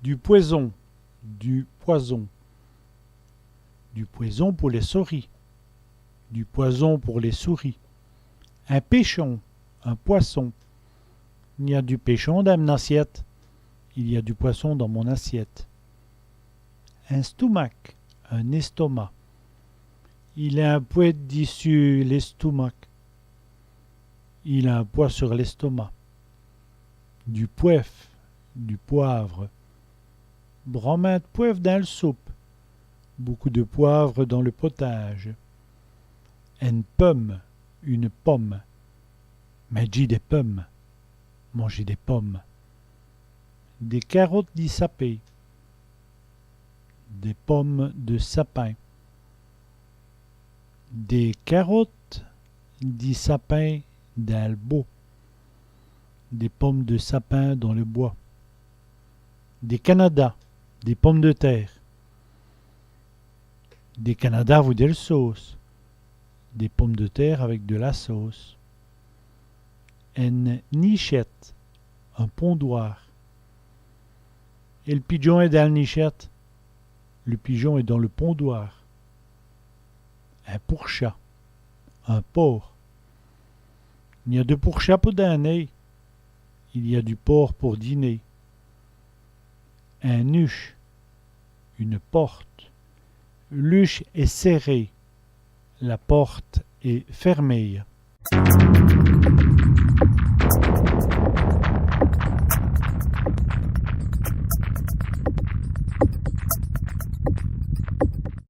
Du poison, du poison. Du poison pour les souris. Du poison pour les souris. Un pêchon, un poisson. Il y a du pêchon dans mon assiette. Il y a du poisson dans mon assiette. Un stomac, un estomac. Il a un poids dessus l'estomac. Il a un poids sur l'estomac. Du poivre, du poivre. Bromin de poivre dans le soupe. Beaucoup de poivre dans le potage. Une pomme, une pomme. Manger des pommes. Manger des pommes. Des carottes dissapées. Des pommes de sapin. Des carottes du sapin dans le bois. Des pommes de sapin dans le bois. Des Canada, des pommes de terre. Des Canada avec de la sauce. Des pommes de terre avec de la sauce. Une nichette, un pondoir. Et le pigeon est dans la nichette. Le pigeon est dans le pondoir. Un pourchat, un porc. Il y a de pourchats pour dîner. Il y a du porc pour dîner. Un huche, une porte. L'huche est serrée. La porte est fermée.